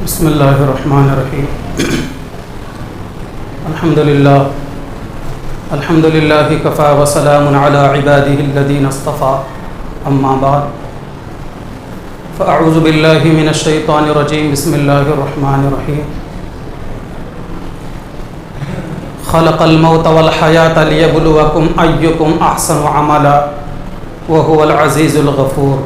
بسم اللہ الرحمن الرحیم الحمد للہ کفا وسلام علی عبادہ الذین اصطفى اما بعد فاعوذ باللہ من الشیطان الرجیم بسم اللہ الرحمن الرحیم خلق الموت والحیاة لیبلوکم ایکم احسن عملا وهو العزیز الغفور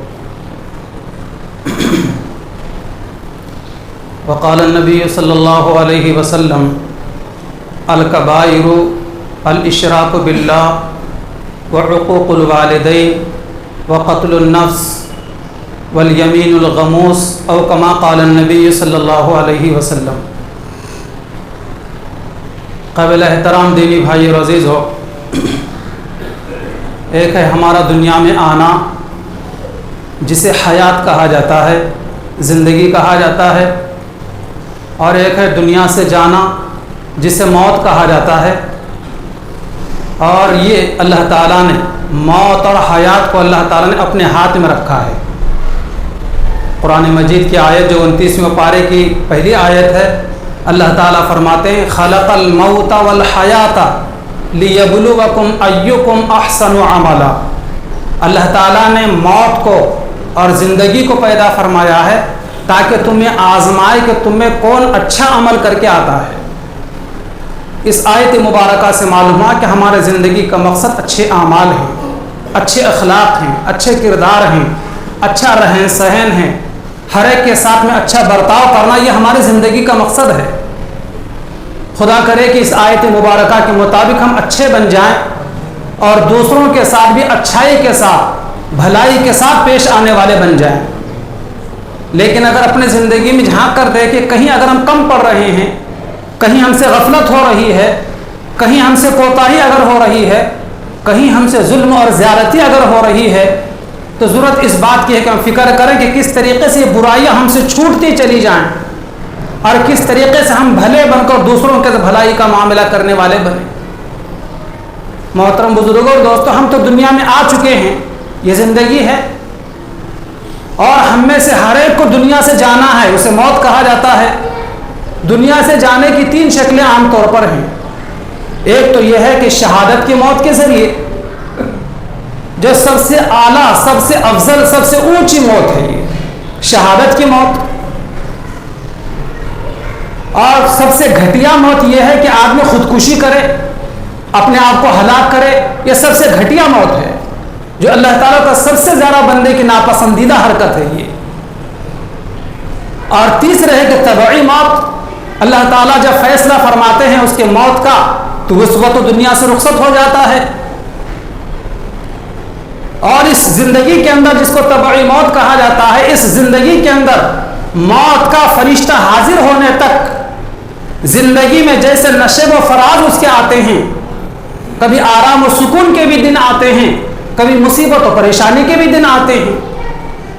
وقال النبی صلی اللہ علیہ وسلم الکبائر الاشراک باللہ وعقوق الوالدین وقتل النفس والیمین الغموس او کما قال النبی صلی اللہ علیہ وسلم۔ قابل احترام دینی بھائی اور عزیز ہو، ایک ہے ہمارا دنیا میں آنا جسے حیات کہا جاتا ہے، زندگی کہا جاتا ہے، اور ایک ہے دنیا سے جانا جسے موت کہا جاتا ہے۔ اور یہ اللہ تعالیٰ نے موت اور حیات کو اللہ تعالیٰ نے اپنے ہاتھ میں رکھا ہے۔ قرآن مجید کی آیت جو 29ویں پارے کی پہلی آیت ہے، اللہ تعالیٰ فرماتے ہیں خلق الموت والحیات لیبلوکم ایکم احسن عملا۔ اللہ تعالیٰ نے موت کو اور زندگی کو پیدا فرمایا ہے تاکہ تمہیں آزمائے کہ تمہیں کون اچھا عمل کر کے آتا ہے۔ اس آیت مبارکہ سے معلوم ہوا کہ ہمارے زندگی کا مقصد اچھے اعمال ہیں، اچھے اخلاق ہیں، اچھے کردار ہیں، اچھا رہن سہن ہے، ہر ایک کے ساتھ میں اچھا برتاؤ کرنا، یہ ہماری زندگی کا مقصد ہے۔ خدا کرے کہ اس آیت مبارکہ کے مطابق ہم اچھے بن جائیں اور دوسروں کے ساتھ بھی اچھائی کے ساتھ بھلائی کے ساتھ پیش آنے والے بن جائیں۔ لیکن اگر اپنے زندگی میں جھانک کر دیکھیں، کہیں اگر ہم کم پڑ رہے ہیں، کہیں ہم سے غفلت ہو رہی ہے، کہیں ہم سے کوتاہی اگر ہو رہی ہے، کہیں ہم سے ظلم اور زیادتی اگر ہو رہی ہے، تو ضرورت اس بات کی ہے کہ ہم فکر کریں کہ کس طریقے سے یہ برائیاں ہم سے چھوٹتی چلی جائیں اور کس طریقے سے ہم بھلے بن کر دوسروں کے بھلائی کا معاملہ کرنے والے بنیں۔ محترم بزرگوں اور دوستوں، ہم تو دنیا میں آ چکے ہیں، یہ زندگی ہے، اور ہم میں سے ہر ایک کو دنیا سے جانا ہے، اسے موت کہا جاتا ہے۔ دنیا سے جانے کی 3 شکلیں عام طور پر ہیں۔ ایک تو یہ ہے کہ شہادت کی موت کے ذریعے، جو سب سے اعلیٰ، سب سے افضل، سب سے اونچی موت ہے، یہ شہادت کی موت۔ اور سب سے گھٹیا موت یہ ہے کہ آدمی خودکشی کرے، اپنے آپ کو ہلاک کرے، یہ سب سے گھٹیا موت ہے، جو اللہ تعالیٰ کا سب سے زیادہ بندے کی ناپسندیدہ حرکت ہے یہ۔ اور تیسرے ہے کہ طبعی موت، اللہ تعالیٰ جب فیصلہ فرماتے ہیں اس کے موت کا تو اس وقت دنیا سے رخصت ہو جاتا ہے۔ اور اس زندگی کے اندر جس کو طبعی موت کہا جاتا ہے، اس زندگی کے اندر موت کا فرشتہ حاضر ہونے تک زندگی میں جیسے نشیب و فراز اس کے آتے ہیں، کبھی آرام و سکون کے بھی دن آتے ہیں، کبھی مصیبت و پریشانی کے بھی دن آتے ہیں۔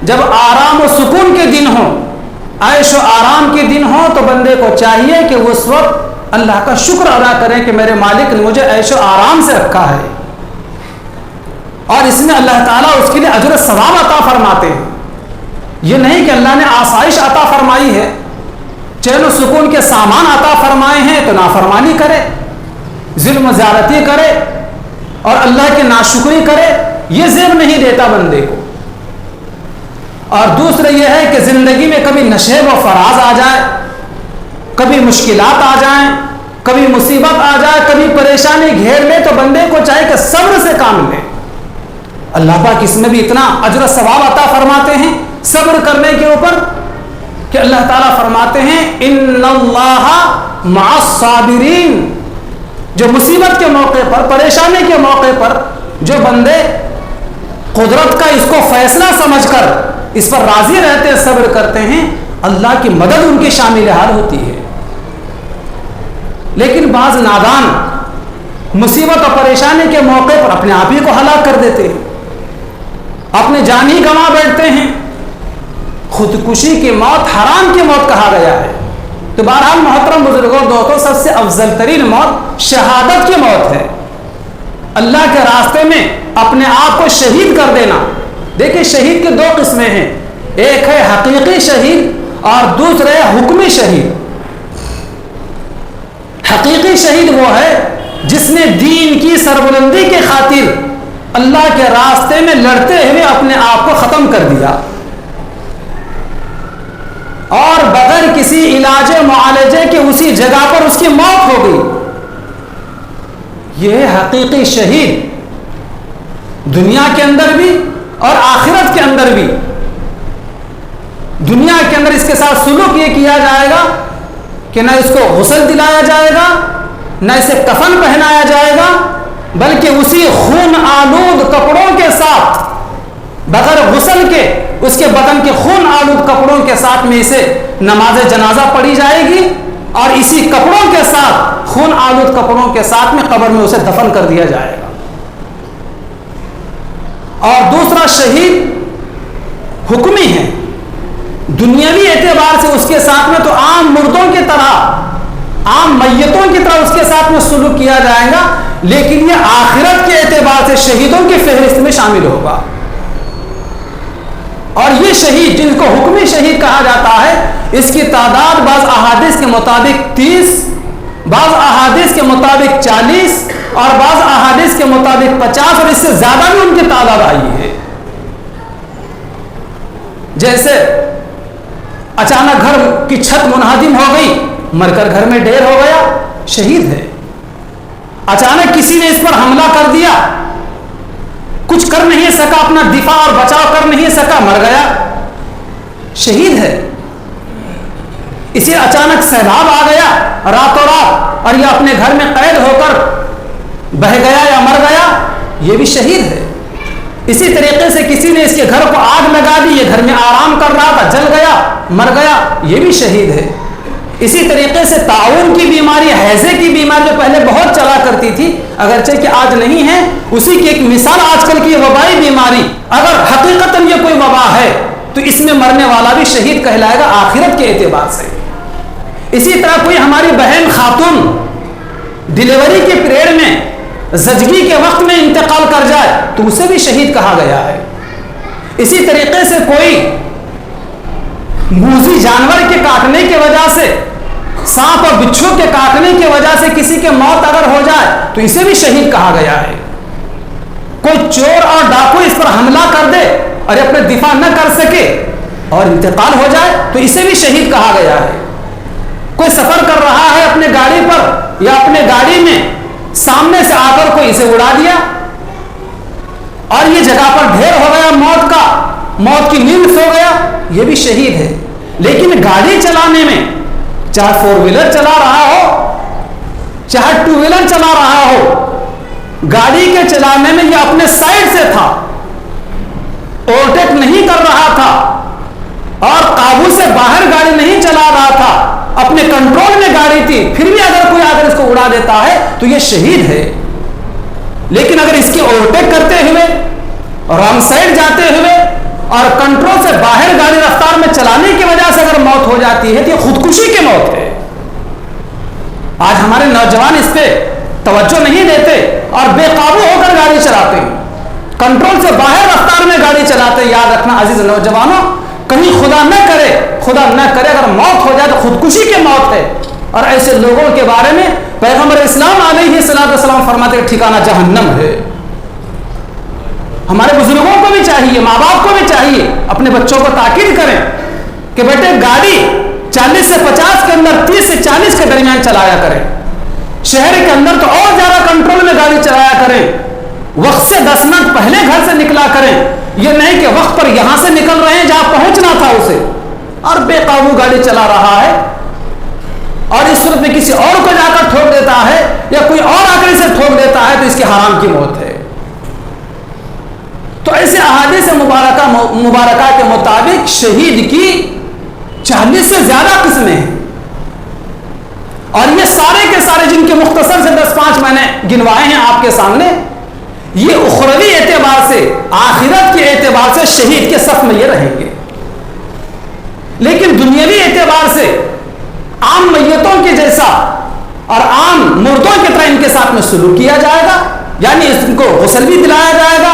جب آرام و سکون کے دن ہوں، عیش و آرام کے دن ہوں، تو بندے کو چاہیے کہ وہ اس وقت اللہ کا شکر ادا کریں کہ میرے مالک نے مجھے عیش و آرام سے رکھا ہے، اور اس میں اللہ تعالیٰ اس کے لیے اجر و ثواب عطا فرماتے ہیں۔ یہ نہیں کہ اللہ نے آسائش عطا فرمائی ہے، چین و سکون کے سامان عطا فرمائے ہیں تو نافرمانی کرے، ظلم و زیادتی کرے اور اللہ کی ناشکری کرے، یہ زیب نہیں دیتا بندے کو۔ اور دوسرے یہ ہے کہ زندگی میں کبھی نشیب و فراز آ جائے، کبھی مشکلات آ جائیں، کبھی مصیبت آ جائے، کبھی پریشانی گھیر لے، تو بندے کو چاہے کہ صبر سے کام لے۔ اللہ پاک اس میں بھی اتنا اجر و ثواب عطا فرماتے ہیں صبر کرنے کے اوپر کہ اللہ تعالیٰ فرماتے ہیں ان اللہ مع الصابرین۔ جو مصیبت کے موقع پر، پریشانی کے موقع پر جو بندے قدرت کا اس کو فیصلہ سمجھ کر اس پر راضی رہتے ہیں، صبر کرتے ہیں، اللہ کی مدد ان کی شامل حال ہوتی ہے۔ لیکن بعض نادان مصیبت اور پریشانی کے موقع پر اپنے آپ ہی کو ہلاک کر دیتے ہیں، اپنے جان ہی گنوا بیٹھتے ہیں۔ خودکشی کی موت حرام کی موت کہا گیا ہے۔ تو بہرحال محترم بزرگوں دوستوں، سب سے افضل ترین موت شہادت کی موت ہے، اللہ کے راستے میں اپنے آپ کو شہید کر دینا۔ دیکھیں شہید کی 2 قسمیں ہیں، ایک ہے حقیقی شہید اور دوسرے حکمی شہید. حقیقی شہید وہ ہے جس نے دین کی سربلندی کے خاطر اللہ کے راستے میں لڑتے ہوئے اپنے آپ کو ختم کر دیا اور بغیر کسی علاج معالجے کے اسی جگہ پر اس کی موت ہو گئی. یہ ہے حقیقی شہید. دنیا کے اندر بھی اور آخرت کے اندر بھی. دنیا کے اندر اس کے ساتھ سلوک یہ کیا جائے گا کہ نہ اس کو غسل دلایا جائے گا, نہ اسے کفن پہنایا جائے گا, بلکہ اسی خون آلود کپڑوں کے ساتھ, بغیر غسل کے اس کے بدن کے خون آلود کپڑوں کے ساتھ میں اسے نماز جنازہ پڑھی جائے گی اور اسی کپڑوں کے ساتھ, خون آلود کپڑوں کے ساتھ میں قبر میں اسے دفن کر دیا جائے گا. اور دوسرا شہید حکمی ہے. دنیاوی اعتبار سے اس کے ساتھ میں تو عام مردوں کی طرح, عام میتوں کی طرح اس کے ساتھ میں سلوک کیا جائے گا, لیکن یہ آخرت کے اعتبار سے شہیدوں کی فہرست میں شامل ہوگا. اور یہ شہید جن کو حکمی شہید کہا جاتا ہے, اس کی تعداد بعض احادیث کے مطابق 30, بعض احادیث کے مطابق 40 اور بعض احادیث کے مطابق 50 اور اس سے زیادہ بھی ان کی تعداد آئی ہے. جیسے اچانک گھر کی چھت منہدم ہو گئی, مر کر گھر میں ڈھیر ہو گیا, شہید ہے. اچانک کسی نے اس پر حملہ کر دیا, کچھ کر نہیں سکا, اپنا دفاع اور بچاؤ کر نہیں سکا, مر گیا, شہید ہے. اسی اچانک سیلاب آ گیا راتوں رات اور یہ اپنے گھر میں قید ہو کر بہ گیا یا مر گیا, یہ بھی شہید ہے. اسی طریقے سے کسی نے اس کے گھر کو آگ لگا دی, یہ گھر میں آرام کر رہا تھا, جل گیا, مر گیا, یہ بھی شہید ہے. اسی طریقے سے طاعون کی بیماری, ہیضے کی بیماری جو پہلے بہت چلا کرتی تھی, اگرچہ کہ آج نہیں ہے, اسی کی ایک مثال آج کل کی وبائی بیماری, اگر حقیقتاً یہ کوئی وبا ہے تو اس میں مرنے والا بھی شہید کہلائے گا آخرت کے اعتبار سے. اسی طرح کوئی ہماری بہن خاتون ڈیلیوری کے پیریڈ میں, زچگی کے وقت میں انتقال کر جائے تو اسے بھی شہید کہا گیا ہے. اسی طریقے سے کوئی موذی جانور کے کاٹنے کی وجہ سے, سانپ اور بچھو کے کاٹنے کی وجہ سے کسی کے موت اگر ہو جائے تو اسے بھی شہید کہا گیا ہے. کوئی چور اور ڈاکو اس پر حملہ کر دے اور اپنے دفاع نہ کر سکے اور انتقال ہو جائے تو اسے بھی شہید کہا گیا ہے. کوئی سفر کر رہا ہے اپنے گاڑی پر یا اپنے گاڑی میں, سامنے سے آ کر کوئی اسے اڑا دیا اور یہ جگہ پر ڈھیر ہو گیا موت کا, موت کی نیند سو گیا, یہ بھی شہید ہے. لیکن گاڑی چلانے میں, چاہے 4 ویلر چلا رہا ہو چاہے 2 ویلر چلا رہا ہو, گاڑی کے چلانے میں یہ اپنے سائڈ سے تھا, اوورٹیک نہیں کر رہا تھا اور قابو سے باہر گاڑی نہیں چلا رہا تھا, اپنے کنٹرول میں گاڑی تھی, پھر بھی اگر کوئی اگر اس کو اڑا دیتا ہے تو یہ شہید ہے. لیکن اگر اس کی اوورٹیک کرتے ہوئے, رانگ سائڈ جاتے ہوئے اور کنٹرول سے باہر گاڑی رفتار میں چلانے کی وجہ سے اگر موت ہو جاتی ہے تو یہ خودکشی کی موت ہے. آج ہمارے نوجوان اس پہ توجہ نہیں دیتے اور بے قابو ہو کر گاڑی چلاتے ہیں, کنٹرول سے باہر رفتار میں گاڑی چلاتے ہیں. یاد رکھنا عزیز نوجوانوں, کہیں خدا نہ کرے اگر موت ہو جائے تو خودکشی کی موت ہے. اور ایسے لوگوں کے بارے میں پیغمبر اسلام علیہ السلام فرماتے ہیں ٹھکانہ جہنم ہے. ہمارے بزرگوں کو بھی چاہیے, ماں باپ کو بھی چاہیے, اپنے بچوں کو تاکید کریں کہ بیٹے گاڑی 40 سے 50 کے اندر 30 سے 40 کے درمیان چلایا کریں. شہر کے اندر تو اور زیادہ کنٹرول میں گاڑی چلایا کریں. وقت سے 10 منٹ پہلے گھر سے نکلا کریں. یہ نہیں کہ وقت پر یہاں سے نکل رہے ہیں جہاں پہنچنا تھا اسے اور بے قابو گاڑی چلا رہا ہے اور اس صورت میں کسی اور کو جا کر ٹھوک دیتا ہے یا کوئی اور آ کر اسے ٹھوک دیتا ہے تو اس کی حرام کی موت ہے. تو ایسے احادیث مبارکہ کے مطابق شہید کی 40 سے زیادہ قسمیں ہیں اور یہ سارے کے سارے جن کے مختصر سے 10-5 میں نے گنوائے ہیں آپ کے سامنے, یہ اخروی اعتبار سے, آخرت کے اعتبار سے شہید کے صف میں یہ رہیں گے. لیکن دنیاوی اعتبار سے عام میتوں کے جیسا اور عام مردوں کی طرح ان کے ساتھ میں سلوک کیا جائے گا, یعنی ان کو غسل بھی دلایا جائے گا,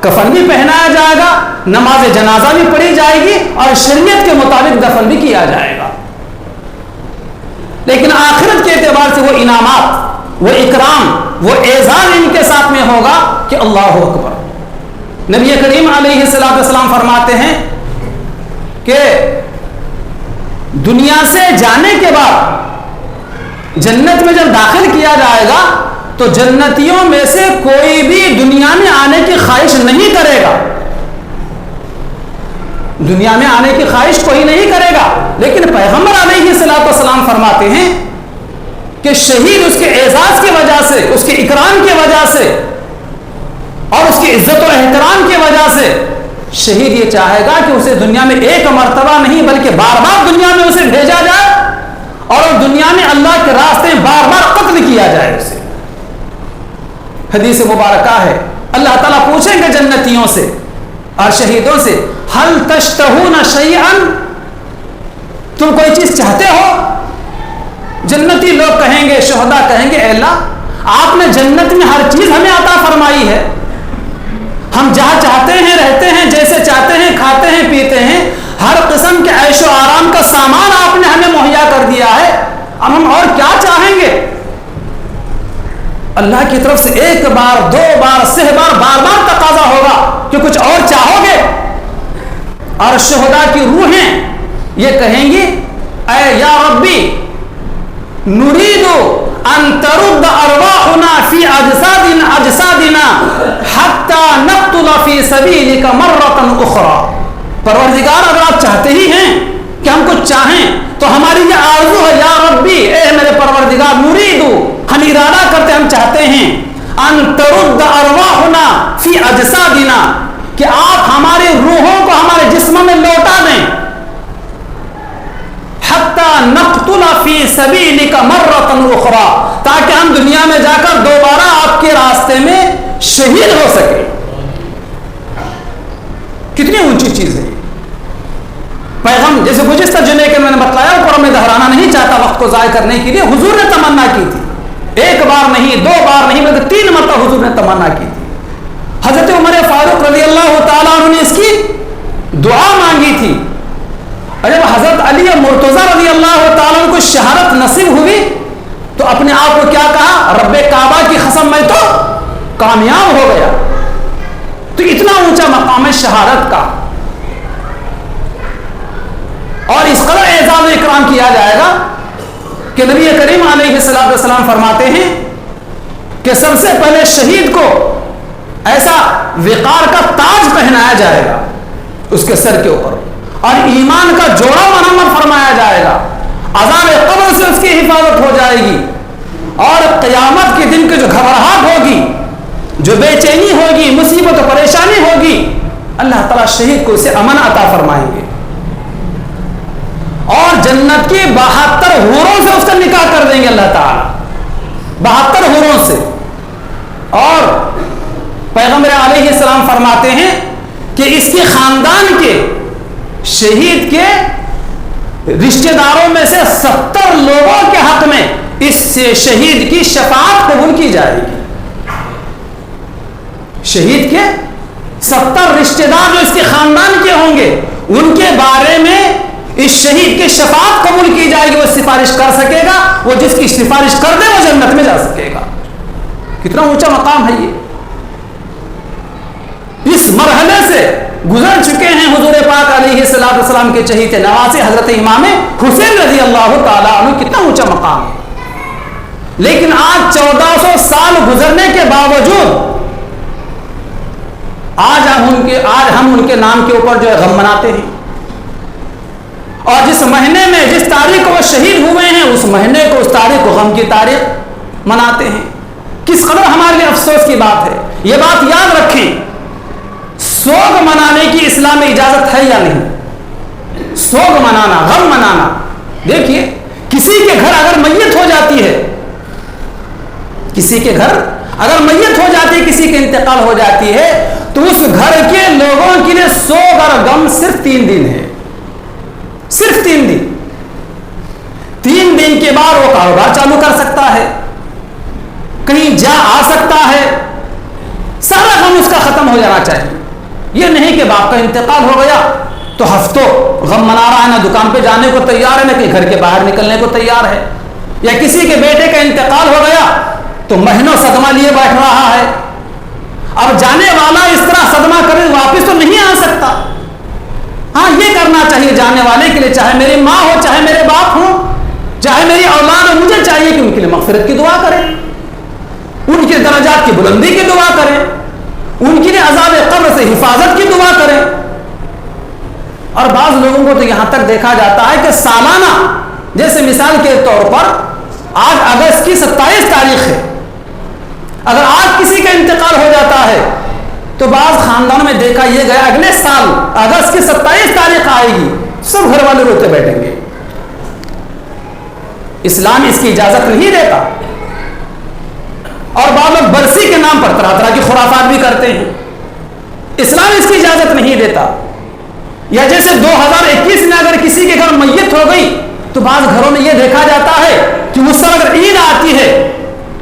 کفن بھی پہنایا جائے گا، نماز جنازہ بھی پڑھی جائے گی اور شریعت کے مطابق دفن بھی کیا جائے گا. لیکن آخرت کے اعتبار سے وہ انعامات، وہ اکرام، وہ اعزاز ان کے ساتھ میں ہوگا کہ اللہ اکبر. نبی کریم علیہ السلام فرماتے ہیں کہ دنیا سے جانے کے بعد جنت میں جب داخل کیا جائے گا تو جنتیوں میں سے کوئی بھی دنیا میں آنے کی خواہش نہیں کرے گا. دنیا میں آنے کی خواہش کوئی نہیں کرے گا، لیکن پیغمبر علیہ السلام فرماتے ہیں کہ شہید اس کے اعزاز کی وجہ سے، اس کے اکرام کی وجہ سے اور اس کی عزت و احترام کی وجہ سے شہید یہ چاہے گا کہ اسے دنیا میں ایک مرتبہ نہیں بلکہ بار بار دنیا میں اسے بھیجا جائے اور دنیا میں اللہ کے راستے میں بار بار قتل کیا جائے اسے. حدیث مبارکہ ہے، اللہ تعالیٰ پوچھیں گے جنتیوں سے اور شہیدوں سے، ہل تشتہون شیئا، تم کوئی چیز چاہتے ہو؟ جنتی لوگ کہیں گے، شہداء کہیں گے، اے اللہ آپ نے جنت میں ہر چیز ہمیں عطا فرمائی ہے، ہم جہاں چاہتے ہیں رہتے ہیں، جیسے چاہتے ہیں کھاتے ہیں پیتے ہیں، ہر قسم کے عیش و آرام کا سامان آپ نے ہمیں مہیا کر دیا ہے، اب ہم اور کیا چاہیں گے؟ اللہ کی طرف سے ایک بار، دو بار، 6 بار، بار بار تقاضا ہوگا کہ کچھ اور چاہو گے؟ اور شہداء کی روحیں یہ کہیں گی، اے یا ربی نريد أن ترد أرواحنا في أجسادنا حتى نقتل في سبيلك مرة أخرى. پروردگار اگر آپ چاہتے ہی ہیں کہ ہم کچھ چاہیں تو ہماری یہ آرزو ہے، یا ربی اے میرے پروردگار، نريد ہم ارادہ کرتے، ہم چاہتے ہیں، ان ترد ارواحنا فی اجسادنا کہ آپ ہماری روحوں کو ہمارے جسم میں لوٹا دیں، حتی نقتل فی سبیلک مرۃ اخری، تاکہ ہم دنیا میں جا کر دوبارہ آپ کے راستے میں شہید ہو سکے. کتنی اونچی چیز ہے پیغام. جیسے گزشتہ جمعے کے میں نے بتلایا، اوپر میں دہرانا نہیں چاہتا وقت کو ضائع کرنے کے لیے، حضور نے تمنا کی تھی، ایک بار نہیں، 2 بار نہیں بلکہ 3 مرتبہ حضور نے تمنا کی تھی. حضرت عمر فاروق رضی اللہ تعالیٰ عنہ نے اس کی دعا مانگی تھی. اور جب حضرت علی مرتضی رضی اللہ تعالیٰ عنہ کو شہادت نصیب ہوئی تو اپنے آپ کو کیا کہا؟ رب کعبہ کی قسم میں تو کامیاب ہو گیا. تو اتنا اونچا مقام ہے شہادت کا، اور اس قدر اعزاز و اکرام کیا جائے گا کہ نبی کریم علیہ السلام فرماتے ہیں کہ سب سے پہلے شہید کو ایسا وقار کا تاج پہنایا جائے گا اس کے سر کے اوپر، اور ایمان کا جوڑا مرمت فرمایا جائے گا، عذاب قبر سے اس کی حفاظت ہو جائے گی، اور قیامت کے دن کی جو گھبراہٹ ہوگی، جو بے چینی ہوگی، مصیبت و پریشانی ہوگی، اللہ تعالیٰ شہید کو اسے امن عطا فرمائیں گے، اور جنت کی 72 حوروں سے اس کا نکاح کر دیں گے اللہ تعالیٰ، 72 حوروں سے. اور پیغمبر علیہ السلام فرماتے ہیں کہ اس کے خاندان کے، شہید کے رشتہ داروں میں سے 70 لوگوں کے حق میں اس سے شہید کی شفاعت قبول کی جائے گی. شہید کے 70 رشتہ دار جو اس کے خاندان کے ہوں گے، ان کے بارے میں اس شہید کی شفاعت قبول کی جائے گی. وہ سفارش کر سکے گا، وہ جس کی سفارش کر دے وہ جنت میں جا سکے گا. کتنا اونچا مقام ہے یہ. اس مرحلے سے گزر چکے ہیں حضور پاک علیہ السلام کے چہیتے نواسے حضرت امام حسین رضی اللہ تعالیٰ عنہ. کتنا اونچا مقام ہے. لیکن آج 1400 سال گزرنے کے باوجود آج ہم ان کے نام کے اوپر جو ہے غم مناتے ہیں، اور جس مہینے میں جس تاریخ کو وہ شہید ہوئے ہیں اس مہینے کو، اس تاریخ کو غم کی تاریخ مناتے ہیں. کس قدر ہمارے لیے افسوس کی بات ہے. یہ بات یاد رکھیں، سوگ منانے کی اسلام میں اجازت ہے یا نہیں؟ سوگ منانا، غم منانا. دیکھیے کسی کے گھر اگر میت ہو جاتی ہے، کسی کے گھر اگر میت ہو جاتی ہے، کسی کے انتقال ہو جاتی ہے، تو اس گھر کے لوگوں کے لیے سوگ اور غم صرف 3 دن ہے. صرف 3 دن. 3 دن کے بعد وہ کاروبار چالو کر سکتا ہے، کہیں جا آ سکتا ہے، سارا غم اس کا ختم ہو جانا چاہیے. یہ نہیں کہ باپ کا انتقال ہو گیا تو ہفتوں غم منا رہا ہے، نہ دکان پہ جانے کو تیار ہے، نہ کہ گھر کے باہر نکلنے کو تیار ہے. یا کسی کے بیٹے کا انتقال ہو گیا تو مہینوں صدمہ لیے بیٹھ رہا ہے. اب جانے والا اس طرح صدمہ کرے واپس تو نہیں آ سکتا. ہاں یہ کرنا چاہیے جانے والے کے لیے، چاہے میری ماں ہو، چاہے میرے باپ ہو، چاہے میری اولاد ہو، مجھے چاہیے کہ ان کے لیے مغفرت کی دعا کریں، ان کے درجات کی بلندی کی دعا کریں، ان کے لیے عذاب قبر سے حفاظت کی دعا کریں. اور بعض لوگوں کو تو یہاں تک دیکھا جاتا ہے کہ سالانہ، جیسے مثال کے طور پر آج اگست کی 27 تاریخ ہے، اگر آج کسی کا انتقال ہو جاتا ہے تو بعض خاندانوں میں دیکھا یہ گیا اگلے سال اگست کی 27 تاریخ آئے گی، سب گھر والے روتے بیٹھیں گے. اسلام اس کی اجازت نہیں دیتا. اور بعض لوگ برسی کے نام پر طرح طرح کی خرافات بھی کرتے ہیں، اسلام اس کی اجازت نہیں دیتا. یا جیسے 2021 میں اگر کسی کے گھر میت ہو گئی تو بعض گھروں میں یہ دیکھا جاتا ہے کہ اس سال اگر عید آتی ہے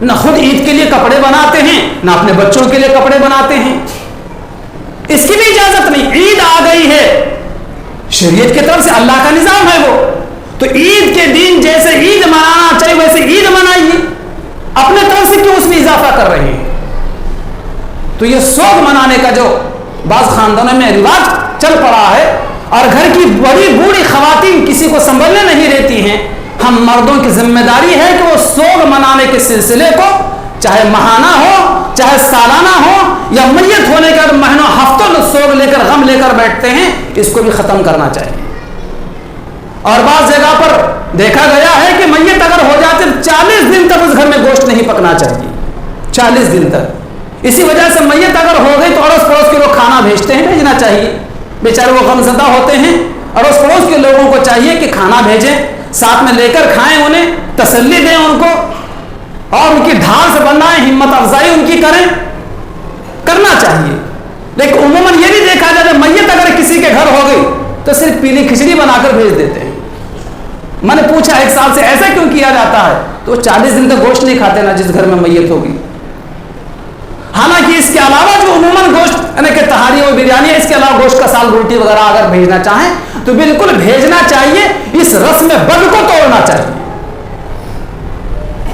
نہ خود عید کے لیے کپڑے بناتے ہیں، نہ اپنے بچوں کے لیے کپڑے بناتے ہیں. اس کی بھی اجازت نہیں. عید آ گئی ہے، شریعت کی طرف سے اللہ کا نظام ہے وہ، تو عید کے دن جیسے عید منانا چاہیے ویسے عید منائیے، اپنے طرف سے کیوں اس میں اضافہ کر رہے ہیں؟ تو یہ سوگ منانے کا جو بعض خاندانوں میں رواج چل پڑا ہے، اور گھر کی بڑی بوڑھی خواتین کسی کو سنبھلنے نہیں رہتی ہیں. ہم مردوں کی ذمہ داری ہے کہ وہ سوگ منانے کے سلسلے کو، چاہے ماہانہ ہو چاہے سالانہ ہو یا میت ہونے کے مہینوں ہفتوں سوگ لے کر غم لے کر بیٹھتے ہیں، اس کو بھی ختم کرنا چاہیے. اور بعض جگہ پر دیکھا گیا ہے کہ میت اگر ہو جاتے 40 دن تک اس گھر میں گوشت نہیں پکنا چاہیے، 40 دن تک. اسی وجہ سے میت اگر ہو گئی تو اڑوس پڑوس کے لوگ کھانا بھیجتے ہیں، بھیجنا چاہیے. بیچارے وہ غم زدہ ہوتے ہیں، اڑوس پڑوس کے لوگوں کو چاہیے کہ کھانا بھیجیں، ساتھ میں لے کر کھائیں، انہیں تسلی دیں ان کو، اور ان کی ڈھال سے بنائیں، ہمت افزائی ان کی کریں، کرنا چاہیے. لیکن عموماً یہ بھی دیکھا جائے کہ میت اگر کسی کے گھر ہو گئی تو صرف پیلی کھچڑی بنا کر بھیج دیتے ہیں. میں نے پوچھا ایک صاحب سے ایسا کیوں کیا جاتا ہے؟ تو 40 دن تک گوشت نہیں کھاتے نا جس گھر میں میت ہوگی. حالانکہ اس کے علاوہ جو عموماً گوشت یعنی کہ تہاری اور بریانی ہے، اس کے علاوہ گوشت کا سال روٹی وغیرہ اگر بھیجنا چاہیں تو بالکل بھیجنا چاہیے. اس رسم بد کو توڑنا چاہیے،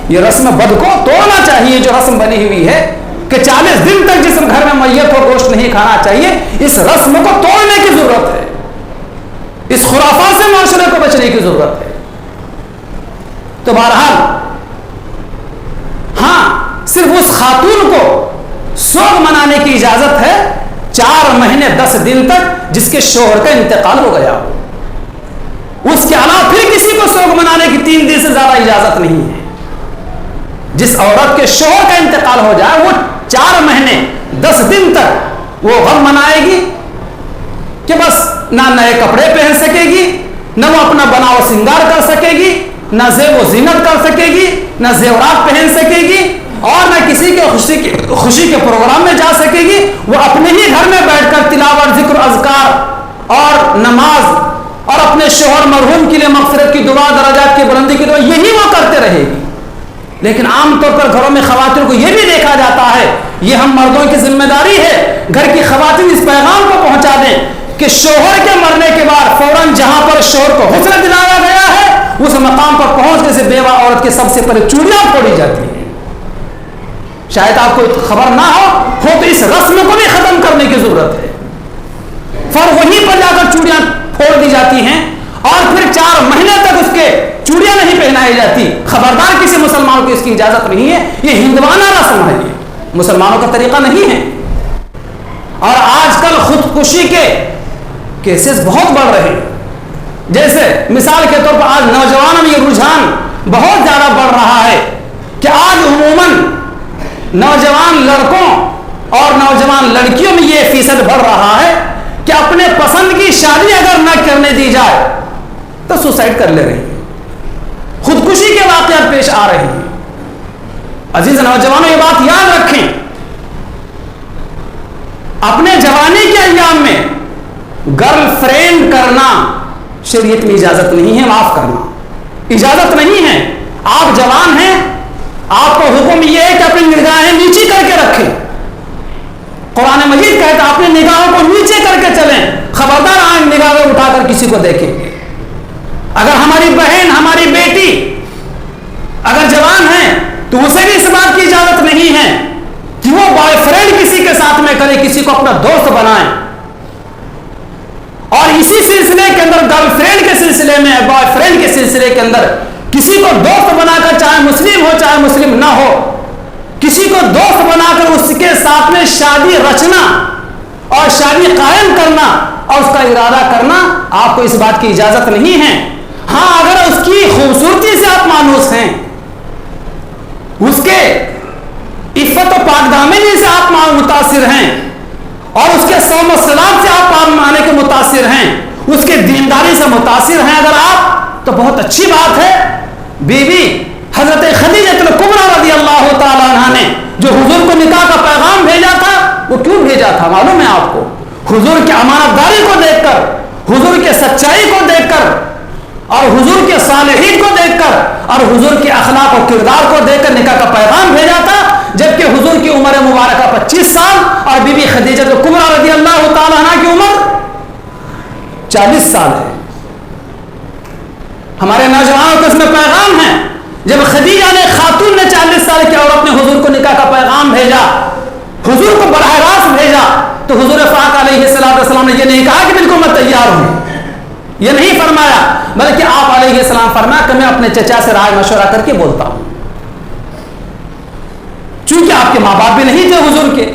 یہ رسم بد کو توڑنا چاہیے. جو رسم بنی ہوئی ہے کہ 40 دن تک جس گھر میں میت ہو گوشت نہیں کھانا چاہیے، اس رسم کو توڑنے کی ضرورت ہے. اس خرافات سے معاشرے کو بچنے کی ضرورت ہے. تو بہرحال ہاں صرف اس خاتون کو سوگ منانے کی اجازت ہے 4 مہینے 10 دن تک جس کے شوہر کا انتقال ہو گیا ہو. اس کے علاوہ پھر کسی کو سوگ منانے کی 3 دن سے زیادہ اجازت نہیں ہے. جس عورت کے شوہر کا انتقال ہو جائے وہ 4 مہینے 10 دن تک وہ غم منائے گی کہ بس نہ نئے کپڑے پہن سکے گی، نہ وہ اپنا بناؤ سنگار کر سکے گی، نہ زیب و زینت کر سکے گی، نہ زیورات پہن سکے گی، اور نہ کسی کے خوشی کے پروگرام میں جا سکے گی. وہ اپنے ہی گھر میں بیٹھ کر تلاوت، ذکر، اذکار اور نماز اور اپنے شوہر مرحوم کے لیے مغفرت کی دعا، درجات کی بلندی کی دعا، یہی وہ کرتے رہے گی. لیکن عام طور پر گھروں میں خواتین کو یہ بھی دیکھا جاتا ہے، یہ ہم مردوں کی ذمہ داری ہے گھر کی خواتین اس پیغام کو پہنچا دیں کہ شوہر کے مرنے کے بعد فوراً جہاں پر شوہر کو غسل دلایا گیا ہے اس مقام پر پہنچنے سے بیوہ عورت کے سب سے پہلے چوڑیاں پھوڑی جاتی ہیں. شاید آپ کو خبر نہ ہو تو اس رسم کو بھی ختم کرنے کی ضرورت ہے. فور وہیں پر جا کر چوڑیاں پھوڑ دی جاتی ہیں اور پھر 4 مہینے تک اس کے چوڑیاں نہیں پہنائی جاتی. خبردار کسی مسلمان کو اس کی اجازت نہیں ہے، یہ ہندوانہ رسم ہے، یہ مسلمانوں کا طریقہ نہیں ہے. اور آج کل خودکشی کے کیسز بہت بڑھ رہے ہیں. جیسے مثال کے طور پر آج نوجوانوں میں یہ رجحان بہت زیادہ بڑھ رہا ہے کہ آج عموماً نوجوان لڑکوں اور نوجوان لڑکیوں میں یہ فیصد بڑھ رہا ہے کہ اپنے پسند کی شادی اگر نہ کرنے دی جائے تو سوسائڈ کر لے رہی ہیں، خودکشی کے واقعات پیش آ رہے ہیں. عزیز نوجوانوں یہ بات یاد رکھیں، اپنے جوانی کے ایام میں گرل فرینڈ کرنا شریعت میں اجازت نہیں ہے، معاف کرنا اجازت نہیں ہے. آپ جوان ہیں، آپ کو حکم یہ ہے کہ اپنی نگاہیں نیچی کر کے رکھیں. قرآن مجید کہتا ہے اپنی نگاہوں کو نیچے کر کے چلیں، خبردار آنکھ نگاہیں اٹھا کر کسی کو دیکھیں گے۔ اگر ہماری بہن، ہماری بیٹی اگر جوان ہے تو اسے بھی اس بات کی اجازت نہیں ہے کہ وہ بوائے فرینڈ کسی کے ساتھ میں کرے، کسی کو اپنا دوست بنائے، اور اسی سلسلے کے اندر گرل فرینڈ کے سلسلے میں، بوائے فرینڈ کے سلسلے کے اندر کسی کو دوست بنا کر، چاہے مسلم ہو چاہے مسلم نہ ہو، کسی کو دوست بنا کر اس کے ساتھ میں شادی رچنا اور شادی قائم کرنا اور اس کا ارادہ کرنا، آپ کو اس بات کی اجازت نہیں ہے۔ ہاں اگر اس کی خوبصورتی سے آپ مانوس ہیں، اس کے عفت و پاک دامنی سے آپ متاثر ہیں، اور اس کے صوم و صلات سے آپ مانے کے متاثر ہیں، اس کے دینداری سے متاثر ہیں اگر آپ، تو بہت اچھی بات ہے۔ بی بی حضرت خدیجہ الکبریٰ رضی اللہ تعالیٰ عنہ نے جو حضور کو نکاح کا پیغام بھیجا تھا، وہ کیوں بھیجا تھا معلوم ہے آپ کو؟ حضور کی امانت داری کو دیکھ کر، حضور کے سچائی کو دیکھ کر، اور حضور کے صالحین کو دیکھ کر، اور حضور کے اخلاق و کردار کو دیکھ کر نکاح کا پیغام بھیجا تھا، جبکہ حضور کی عمر مبارکہ 25 سال اور بی بی خدیجہ الکبریٰ رضی اللہ تعالیٰ عنہ کی عمر 40 سال ہے۔ ہمارے نوجوانوں کو اس میں پیغام ہے، جب خدیجہ نے خاتون نے 40 سال کی عورت نے حضور کو نکاح کا پیغام بھیجا، حضور کو براہ راست بھیجا، تو حضور پاک علیہ السلام نے یہ نہیں کہا کہ بالکل میں تیار ہوں، یہ نہیں فرمایا، بلکہ آپ علیہ السلام فرمایا کہ میں اپنے چچا سے رائے مشورہ کر کے بولتا ہوں، چونکہ آپ کے ماں باپ بھی نہیں تھے حضور کے،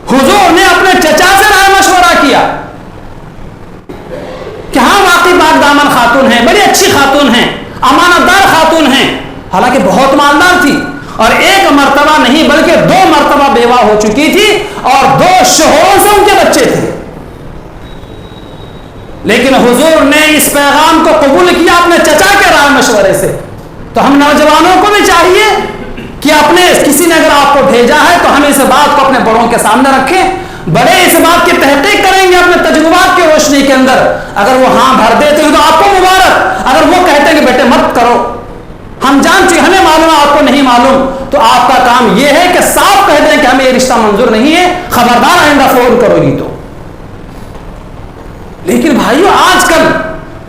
حضور نے اپنے چچا سے رائے مشورہ کیا کہ ہاں واقعی پاک دامن خاتون ہیں، بڑی اچھی خاتون ہیں، امانت دار خاتون ہیں، حالانکہ بہت مالدار تھی، اور ایک مرتبہ نہیں بلکہ 2 مرتبہ بیوہ ہو چکی تھی، اور 2 شوہروں سے ان کے بچے تھے، لیکن حضور نے اس پیغام کو قبول کیا اپنے چچا کے رائے مشورے سے۔ تو ہم نوجوانوں کو بھی چاہیے کہ اپنے کسی نے اگر آپ کو بھیجا ہے تو ہم اس بات کو اپنے بڑوں کے سامنے رکھیں، بڑے اس بات کی تحقیق کریں گے اپنے تجربات کی روشنی کے اندر، اگر وہ ہاں بھر دیتے ہیں تو آپ کو مبارک، اگر وہ کہتے ہیں کہ بیٹے مت کرو، ہم جان چکے ہمیں معلوم ہے آپ کو نہیں معلوم، تو آپ کا کام یہ ہے کہ صاف کہہ دیں کہ ہمیں یہ رشتہ منظور نہیں ہے، خبردار آئندہ فون کرو گی تو۔ لیکن بھائیو آج کل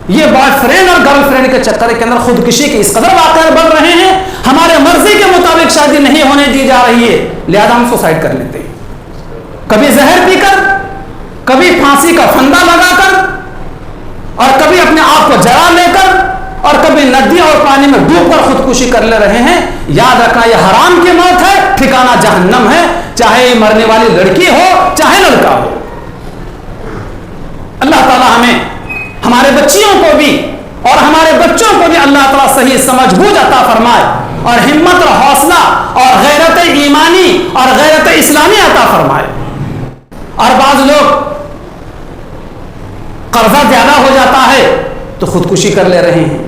یہ بوائے فرینڈ اور گرل فرینڈ کے چکر کے اندر خودکشی کے اس قدر واقعات بڑھ رہے ہیں، ہمارے مرضی کے مطابق شادی نہیں ہونے دی جا رہی ہے، لہذا ہم سوسائڈ کر لیتے ہیں، کبھی زہر پی کر، کبھی پھانسی کا پھندا لگا کر، اور کبھی اپنے آپ کو جلا لے کر، اور کبھی ندی اور پانی میں ڈوب کر خودکشی کر لے رہے ہیں۔ یاد رکھنا یہ حرام کی موت ہے، ٹھکانہ جہنم ہے، چاہے مرنے والی لڑکی ہو چاہے لڑکا ہو۔ اللہ تعالی ہمیں، ہمارے بچیوں کو بھی اور ہمارے بچوں کو بھی اللہ تعالیٰ صحیح سمجھ بوجھ عطا فرمائے، اور ہمت اور حوصلہ اور غیرت ایمانی اور غیرت اسلامی عطا فرمائے۔ اور بعض لوگ قرضہ زیادہ ہو جاتا ہے تو خودکشی کر لے رہے ہیں۔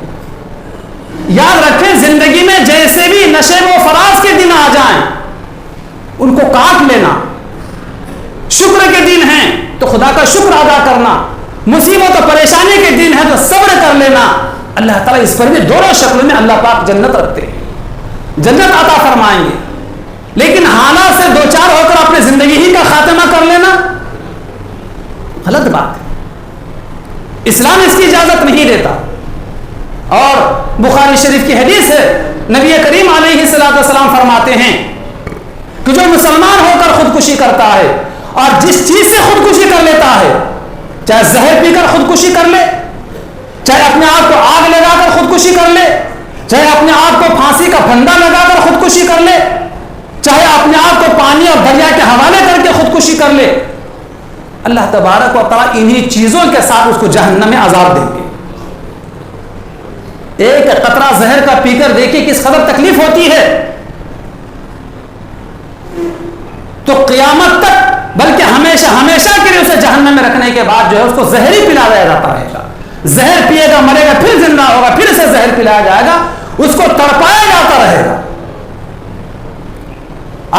یاد رکھیں زندگی میں جیسے بھی نشیب و فراز کے دن آ جائیں ان کو کاٹ لینا، شکر کے دن ہیں تو خدا کا شکر ادا کرنا، مصیبت و پریشانی کے دن ہے تو صبر کر لینا۔ اللہ تعالیٰ اس پر بھی دونوں شکل میں اللہ پاک جنت رکھتے ہیں، جنت عطا فرمائیں گے، لیکن حالات سے دو چار ہو کر اپنے زندگی ہی کا خاتمہ کر لینا غلط بات ہے، اسلام اس کی اجازت نہیں دیتا۔ اور بخاری شریف کی حدیث ہے، نبی کریم علیہ السلام فرماتے ہیں کہ جو مسلمان ہو کر خودکشی کرتا ہے اور جس چیز سے خودکشی کر لیتا ہے، چاہے زہر پی کر خودکشی کر لے، چاہے اپنے آپ کو آگ لگا کر خودکشی کر لے، چاہے اپنے آپ کو پھانسی کا پھندا لگا کر خودکشی کر لے، چاہے اپنے آپ کو پانی اور دریا کے حوالے کر کے خودکشی کر لے، اللہ تبارک و تعالیٰ انہی چیزوں کے ساتھ اس کو جہنم میں عذاب دیں گے۔ ایک قطرہ زہر کا پی کر دیکھیں کس قدر تکلیف ہوتی ہے، تو قیامت تک بلکہ ہمیشہ ہمیشہ کے لیے اسے جہنم میں رکھنے کے بعد جو ہے اس کو زہر ہی پلایا جاتا رہے گا، زہر پیے گا مرے گا پھر زندہ ہوگا پھر اسے زہر پلایا جائے گا، اس کو تڑپایا جاتا رہے گا۔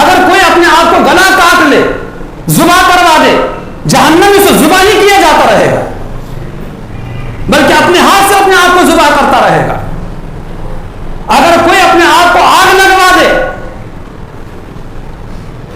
اگر کوئی اپنے آپ کو گلا کاٹ لے، ذبح کروا دے، جہنم میں اسے ذبح ہی کیا جاتا رہے گا، بلکہ اپنے ہاتھ سے اپنے آپ کو ذبح کرتا رہے گا۔ اگر کوئی اپنے آپ کو آگ لگوا دے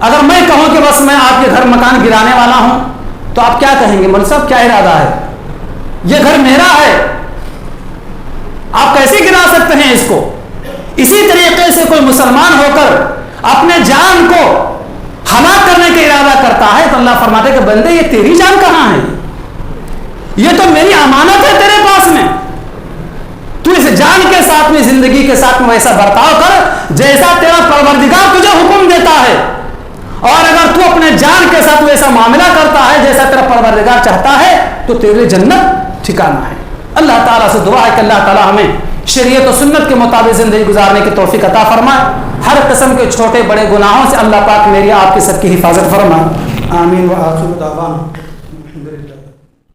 اگر میں کہوں کہ بس میں آپ کے گھر مکان گرانے والا ہوں تو آپ کیا کہیں گے؟ مول صاحب کیا ارادہ ہے؟ یہ گھر میرا ہے، آپ کیسے گرا سکتے ہیں اس کو؟ اسی طریقے سے کوئی مسلمان ہو کر اپنے جان کو ہلاک کرنے کا ارادہ کرتا ہے تو اللہ فرماتے کہ بندے یہ تیری جان کہاں ہے؟ یہ تو میری امانت ہے تیرے پاس میں، تو اس جان کے ساتھ میں، زندگی کے ساتھ میں ویسا برتاؤ کر جیسا تیرا پروردگار تجھے حکم دیتا ہے، اور اگر تو اپنے جان کے ساتھ ویسا معاملہ کرتا ہے جیسا تیرا پروردگار چاہتا ہے تو تیرے لیے جنت ٹھکانہ ہے۔ اللہ تعالیٰ سے دعا ہے کہ اللہ تعالیٰ ہمیں شریعت و سنت کے مطابق زندگی گزارنے کی توفیق عطا فرمائے، ہر قسم کے چھوٹے بڑے گناہوں سے اللہ پاک میری آپ کی سب کی حفاظت فرمائے، آمین۔ وآخر دعوانا